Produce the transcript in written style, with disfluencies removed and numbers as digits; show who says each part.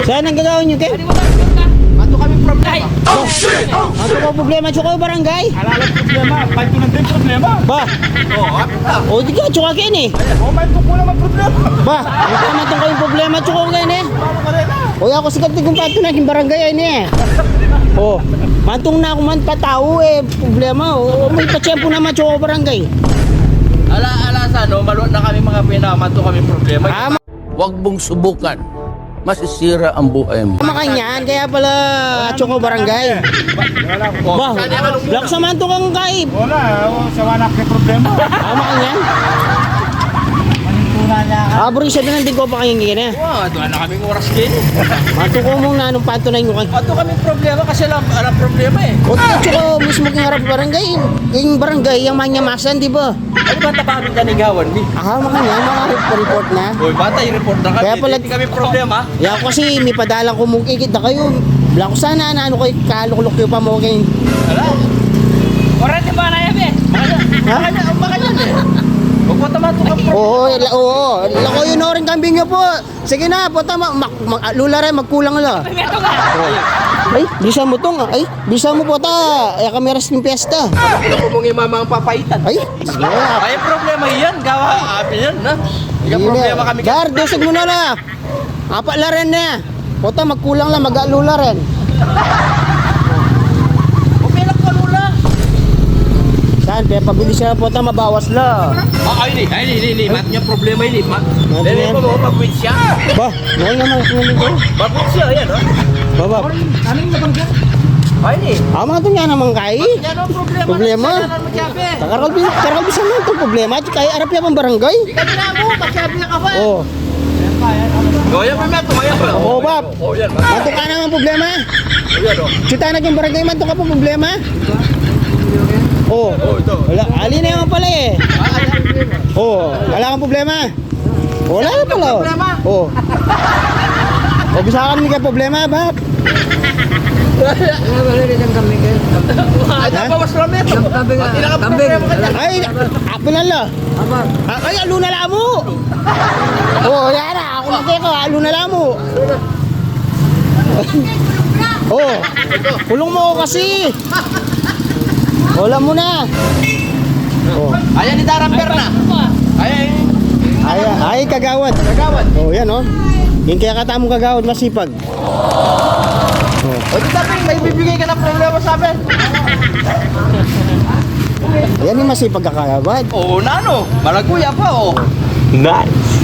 Speaker 1: Saan ang gagawin nyo, Ken?
Speaker 2: Mato kami problema.
Speaker 1: Ano ko problema, Chuko, barangay?
Speaker 2: Alalang problema. Panto na din problema.
Speaker 1: Ba?
Speaker 2: Apit na.
Speaker 1: O, di ka, Chuko, Ken eh.
Speaker 2: Manto ko lang ang problema.
Speaker 1: Ba? Ito naman itong kayong problema, Chuko, Ken eh. O, ako sikat ni kung pato na yung barangay ay niya eh. O, mantong na ako man patao eh, problema. O, may patsyempo naman, Chuko, barangay.
Speaker 2: Alasan, no? Maluot na kami mga pinamato kami problema.
Speaker 3: Huwag mong subukan. Masisira ang buhay mo.
Speaker 1: Makanyan, kaya pala Chuko, barangay. Ba? Lakas naman itong kang kaib.
Speaker 2: Wala, sa wanak may problema.
Speaker 1: Makanyan.
Speaker 2: Manintuna niya.
Speaker 1: Bro, sabi ng ko pa kayong gina.
Speaker 2: Doon na kaming oras din.
Speaker 1: Matuko mong na anong pato na yung kan.
Speaker 2: Mato kami problema kasi alam problema eh.
Speaker 1: O, Chuko, mismo kong harap barangay. Yung barangay, yung manyamasan, di ba?
Speaker 2: Ano ba tabamin ka nigawan, Mi?
Speaker 1: Makanyan, report na.
Speaker 2: Uy, bata, i-report na kami.
Speaker 1: Kaya pala-
Speaker 2: Hindi kami problema.
Speaker 1: Ya kasi may padalang kumukikit na kayo. Wala ko sana na ano kayo kaluklok kayo pa mo kayo.
Speaker 2: Wala. Oras di ba na yan, eh? Baka yan eh. Huwag mo tamato ka problema.
Speaker 1: Oo. Lako yun rin kambing nyo po. Sige na, puta lula rin, magkulang la. Ay, bisa mo tong. Ay, bisa mo po ta. Ay, kami ras ng piyesta.
Speaker 2: Ako mong imama ang papaitan.
Speaker 1: Ay, sige na.
Speaker 2: Ay, problema yan. Gawa, api yan, na. Hindi ka problema kami.
Speaker 1: Gar, dusog mo na la. Apa la rin na. Puta, magkulang la, mag-alula rin.
Speaker 2: Okay lang ka, Lula.
Speaker 1: Saan? Kaya pabilis siya puta, mabawas la.
Speaker 2: Ay, mat niya problema yun, mat.
Speaker 1: Mat
Speaker 2: Dali
Speaker 1: yan.
Speaker 2: mo mo, mag-quit siya.
Speaker 1: Ba, ngayon naman kunin ko.
Speaker 2: Mag-quit siya, yan, oh.
Speaker 1: Baba.
Speaker 2: Anong nabang ka? Ay, ni.
Speaker 1: Ama to nga naman kay.
Speaker 2: Yan ang problema.
Speaker 1: Problema?
Speaker 2: Yan ang magsabi.
Speaker 1: Karalbisan lang itong problema. Kaya arap yan ang barangay.
Speaker 2: Ikaw na mo, magsabi ka pa.
Speaker 1: Oo.
Speaker 2: O, yan, may meto, yan pa.
Speaker 1: Oo, Bab.
Speaker 2: O, yan,
Speaker 1: Manto ka naman problema.
Speaker 2: o, yan, o.
Speaker 1: Kita na yung barangay, manto ka pa problema. Oo.
Speaker 2: O, ito.
Speaker 1: Wala, ali na naman pala eh. Oo. Wala kang problema. Wala na pala.
Speaker 2: Problema?
Speaker 1: Oo. O, bisa ka naman ka problema, Bab.
Speaker 2: Ay, nabawas lang meto. Hindi na ka problema ka dyan.
Speaker 1: Ay, apilan la. Ay, aluna lang mo. Oo, yan na. Ako na kayo, aluna lang mo. Oo. Kulong mo ako kasi. Wala mo na. Oo.
Speaker 2: Ayan ni Daramper na.
Speaker 1: Ay, kagawad.
Speaker 2: Kagawad.
Speaker 1: Oo, yan oh. Yung kaya katamong kagawad, masipag.
Speaker 2: O, di sabi, may bibigay ka ng problema sa amin.
Speaker 1: Yan yung masipag kakagawad.
Speaker 2: Oo, na ano. Malaguya pa, oh.
Speaker 1: Nice.